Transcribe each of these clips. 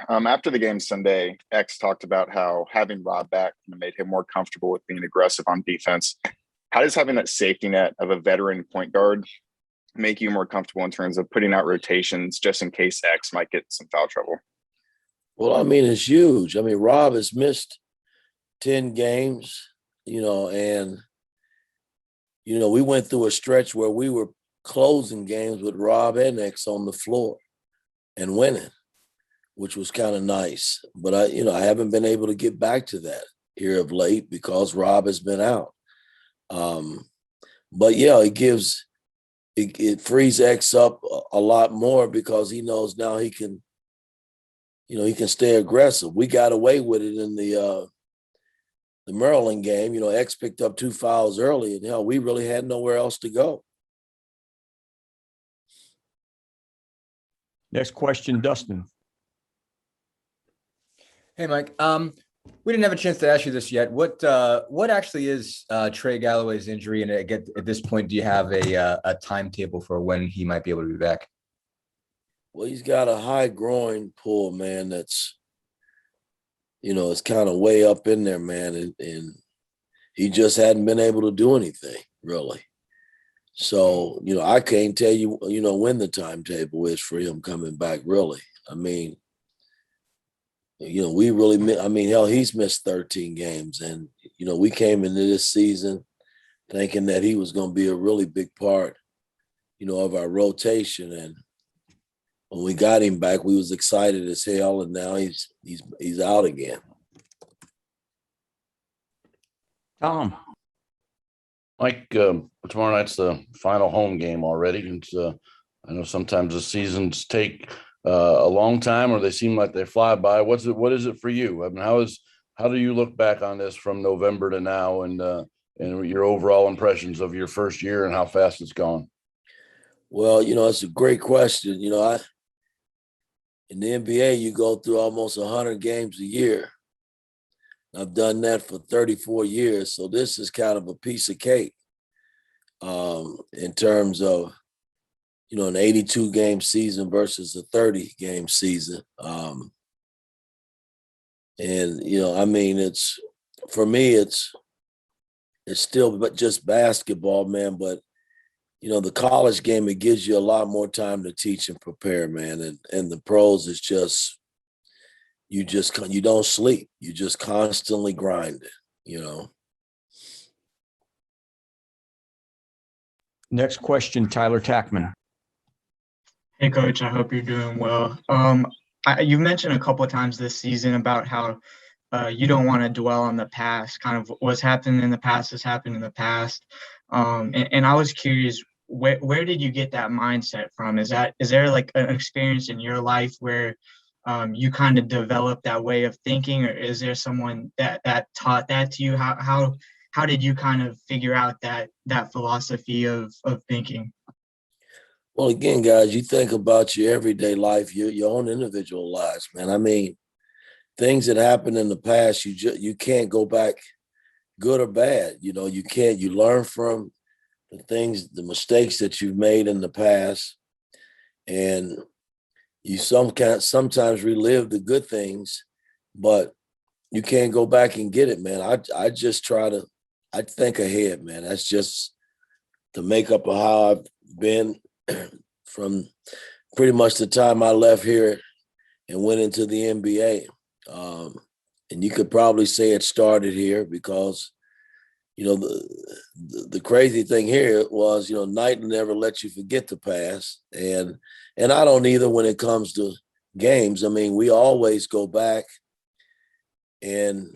After the game Sunday, X talked about how having Rob back made him more comfortable with being aggressive on defense. How does having that safety net of a veteran point guard make you more comfortable in terms of putting out rotations just in case X might get some foul trouble? Well, I mean, it's huge. I mean, Rob has missed 10 games, and, we went through a stretch where we were closing games with Rob and X on the floor and winning, which was kind of nice. But I haven't been able to get back to that here of late because Rob has been out. But yeah, it frees X up a lot more because he knows now he can stay aggressive. We got away with it in the Maryland game. X picked up 2 fouls early, and we really had nowhere else to go. Next question, Dustin. Hey, Mike. We didn't have a chance to ask you this yet. What actually is Trey Galloways' injury? And at this point, do you have a timetable for when he might be able to be back? Well, he's got a high groin pull, man. That's, it's kind of way up in there, man. And he just hadn't been able to do anything, really. So, I can't tell you, when the timetable is for him coming back, really. I mean, he's missed 13 games. And, we came into this season thinking that he was going to be a really big part, of our rotation. And when we got him back, we was excited as hell. And now he's out again. Tom. Mike, tomorrow night's the final home game already. And I know sometimes the seasons take a long time, or they seem like they fly by. What is it for you? I mean, how do you look back on this from November to now, and your overall impressions of your first year and how fast it's gone? Well, it's a great question. In the NBA, you go through almost 100 games a year. I've done that for 34 years, so this is kind of a piece of cake in terms of, an 82-game season versus a 30-game season. It's for me, it's still but just basketball, man. But the college game, it gives you a lot more time to teach and prepare, man. And the pros is just you don't sleep. You just constantly grind it, Next question, Tyler Tackman. Hey, Coach, I hope you're doing well. You mentioned a couple of times this season about how you don't want to dwell on the past, kind of what's happened in the past has happened in the past. And I was curious, where did you get that mindset from? Is there like an experience in your life where you kind of developed that way of thinking, or is there someone that taught that to you? How did you kind of figure out that philosophy of thinking? Well, again, guys, you think about your everyday life, your own individual lives, man. I mean, things that happened in the past, you can't go back, good or bad. You can't. You learn from the mistakes that you've made in the past, and you sometimes relive the good things, but you can't go back and get it, man. I just I think ahead, man. That's just the makeup of how I've been from pretty much the time I left here and went into the NBA. And you could probably say it started here because, the crazy thing here was, Knight never let you forget the past. And I don't either when it comes to games. I mean, we always go back and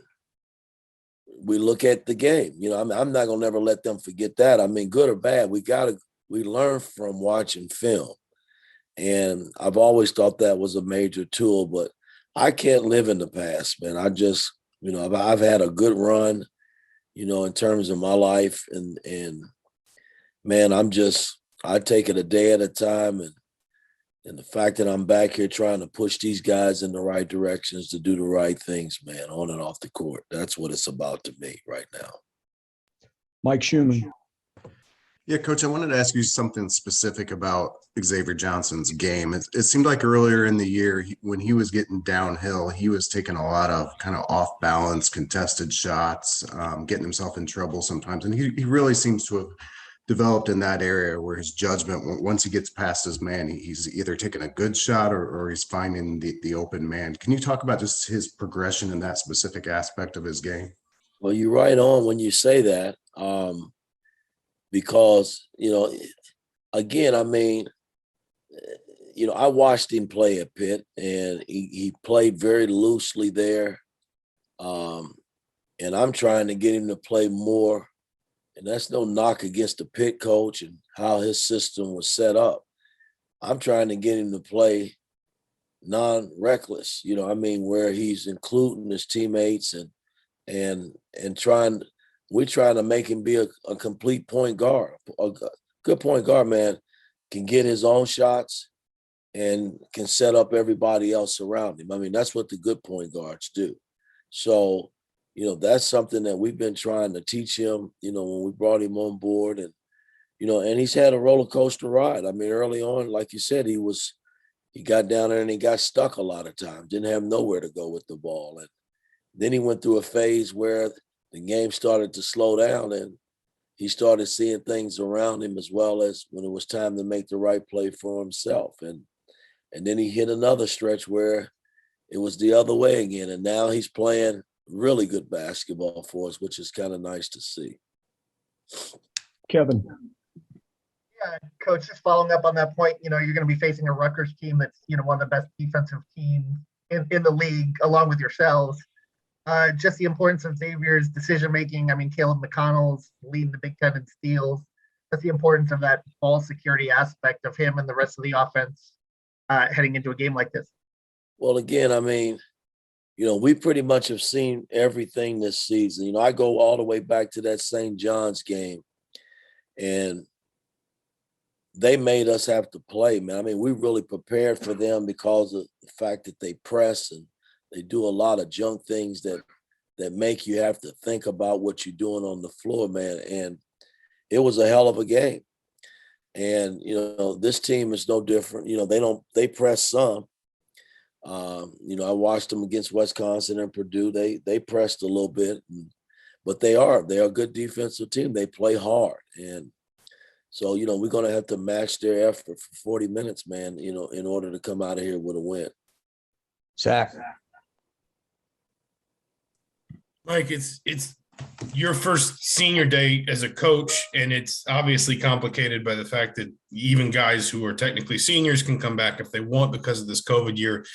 we look at the game. I'm not going to never let them forget that. I mean, good or bad, we learn from watching film. And I've always thought that was a major tool, but I can't live in the past, man. I just, I've had a good run, in terms of my life, and man, I take it a day at a time. And the fact that I'm back here trying to push these guys in the right directions to do the right things, man, on and off the court. That's what it's about to me right now. Mike Schumann. Yeah, Coach, I wanted to ask you something specific about Xavier Johnson's game. It seemed like earlier in the year, when he was getting downhill, he was taking a lot of kind of off balance, contested shots, getting himself in trouble sometimes. And he really seems to have developed in that area where his judgment, once he gets past his man, he's either taking a good shot or he's finding the open man. Can you talk about just his progression in that specific aspect of his game? Well, you're right on when you say that. Because, again, I mean, I watched him play at Pitt, and he played very loosely there. And I'm trying to get him to play more. And that's no knock against the Pitt coach and how his system was set up. I'm trying to get him to play non-reckless, where he's including his teammates and we're trying to make him be a complete point guard. A good point guard, man, can get his own shots and can set up everybody else around him. I mean, that's what the good point guards do. So, that's something that we've been trying to teach him, when we brought him on board. And, and he's had a roller coaster ride. I mean, early on, like you said, he got down there and he got stuck a lot of times, didn't have nowhere to go with the ball. And then he went through a phase where the game started to slow down and he started seeing things around him, as well as when it was time to make the right play for himself. And then he hit another stretch where it was the other way again. And now he's playing really good basketball for us, which is kind of nice to see. Kevin. Yeah, Coach, just following up on that point, you're going to be facing a Rutgers team that's, one of the best defensive teams in the league, along with yourselves. Just the importance of Xavier's decision-making. I mean, Caleb McConnell's leading the Big Ten in steals. That's the importance of that ball security aspect of him and the rest of the offense heading into a game like this. Well, again, I mean, we pretty much have seen everything this season. I go all the way back to that St. John's game, and they made us have to play, man. I mean, we really prepared for them because of the fact that they press and they do a lot of junk things that make you have to think about what you're doing on the floor, man. And it was a hell of a game. And, this team is no different. They press some. I watched them against Wisconsin and Purdue. They pressed a little bit, but they're a good defensive team. They play hard. And so, we're going to have to match their effort for 40 minutes, man, in order to come out of here with a win. Zach. Mike, it's your first senior day as a coach, and it's obviously complicated by the fact that even guys who are technically seniors can come back if they want because of this COVID year.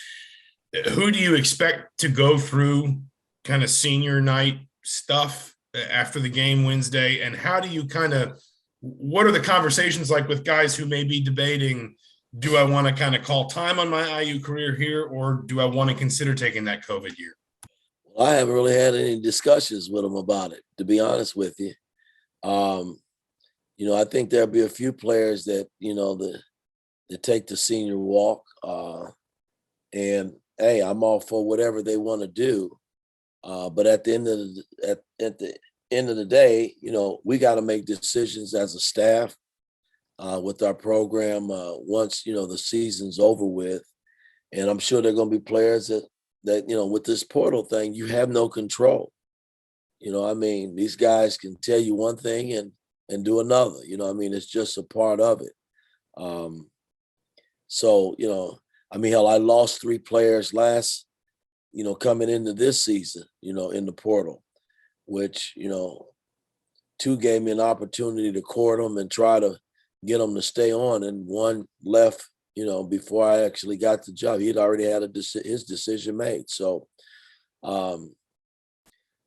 Who do you expect to go through kind of senior night stuff after the game Wednesday? And how do you what are the conversations like with guys who may be debating, do I want to kind of call time on my IU career here, or do I want to consider taking that COVID year? Well, I haven't really had any discussions with them about it, to be honest with you. I think there'll be a few players that, that take the senior walk. And hey, I'm all for whatever they want to do. But at the end of the day, we got to make decisions as a staff with our program once, the season's over with. And I'm sure there are going to be players that, with this portal thing, you have no control. These guys can tell you one thing and do another. It's just a part of it. Hell, I lost 3 players coming into this season, in the portal, which, 2 gave me an opportunity to court them and try to get them to stay on. And 1 left, before I actually got the job. He'd already had his decision made. So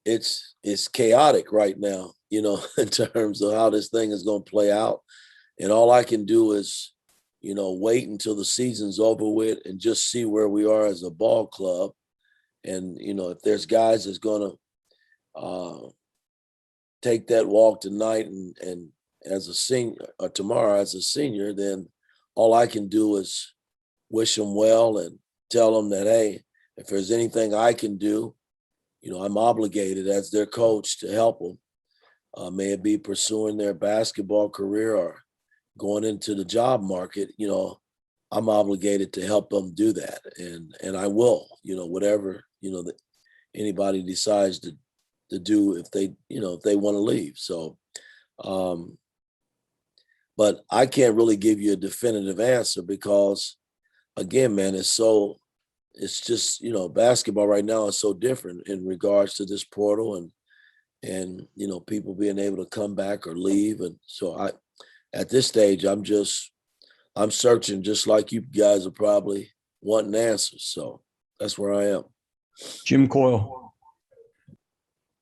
it's chaotic right now, in terms of how this thing is going to play out. And all I can do is, wait until the season's over with and just see where we are as a ball club. And, if there's guys that's going to take that walk tonight and as a senior or tomorrow as a senior, then all I can do is wish them well and tell them that, hey, if there's anything I can do, I'm obligated as their coach to help them. may it be pursuing their basketball career or going into the job market, I'm obligated to help them do that. And I will, whatever, that anybody decides to do if they want to leave. So, but I can't really give you a definitive answer because, again, man, it's just, basketball right now is so different in regards to this portal and people being able to come back or leave. And so at this stage, I'm searching just like you guys are probably wanting answers. So that's where I am. Jim Coyle.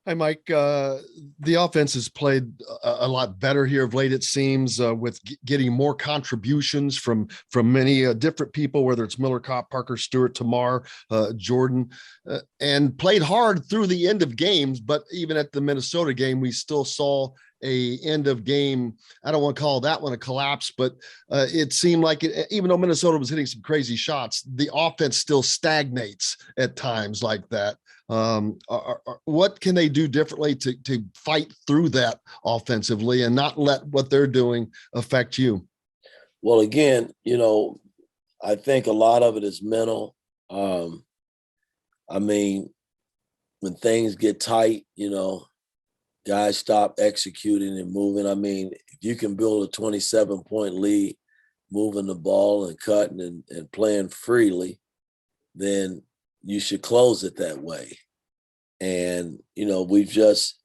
Hi, Mike. The offense has played a lot better here of late, it seems, with getting more contributions from many different people, whether it's Miller Kopp, Parker Stewart, Tamar, Jordan, and played hard through the end of games. But even at the Minnesota game, we still saw a end of game. I don't want to call that one a collapse, but it seemed like even though Minnesota was hitting some crazy shots, the offense still stagnates at times like that. What can they do differently to fight through that offensively and not let what they're doing affect you? Well, again, I think a lot of it is mental. I mean, when things get tight, guys stop executing and moving. I mean, if you can build a 27-point lead, moving the ball and cutting and playing freely, then you should close it that way. And, we've just,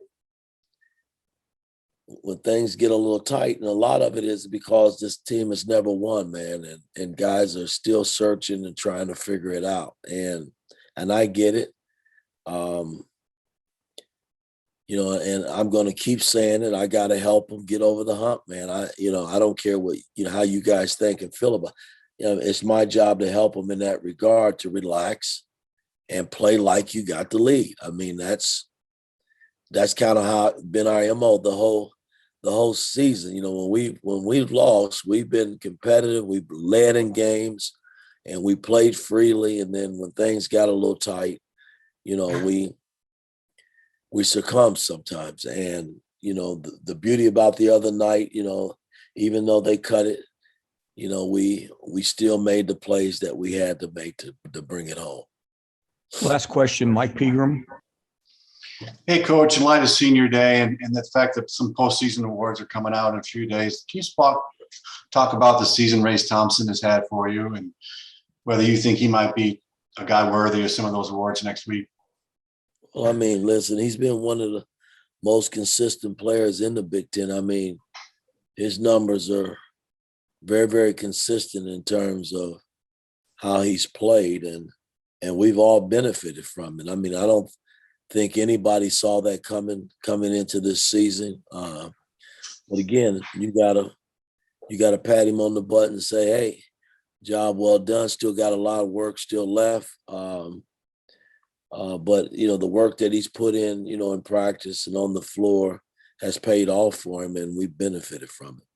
when things get a little tight, and a lot of it is because this team has never won, man, and guys are still searching and trying to figure it out. And I get it. And I'm going to keep saying it. I got to help them get over the hump, man. I don't care what, how you guys think and feel about it. It's my job to help them in that regard, to relax and play like you got the lead. I mean, that's kind of how it's been our MO the whole season. When we've lost, we've been competitive. We've led in games and we played freely. And then when things got a little tight, we succumb sometimes. And, the beauty about the other night, even though they cut it, we still made the plays that we had to make to bring it home. Last question, Mike Pegram. Hey, Coach, in light of senior day and the fact that some postseason awards are coming out in a few days, can you talk about the season Race Thompson has had for you and whether you think he might be a guy worthy of some of those awards next week? Well, I mean, listen, he's been one of the most consistent players in the Big Ten. I mean, his numbers are very, very consistent in terms of how he's played, and we've all benefited from it. I mean, I don't think anybody saw that coming into this season. But again, you gotta pat him on the butt and say, hey, job well done. Still got a lot of work still left. But the work that he's put in practice and on the floor has paid off for him, and we've benefited from it.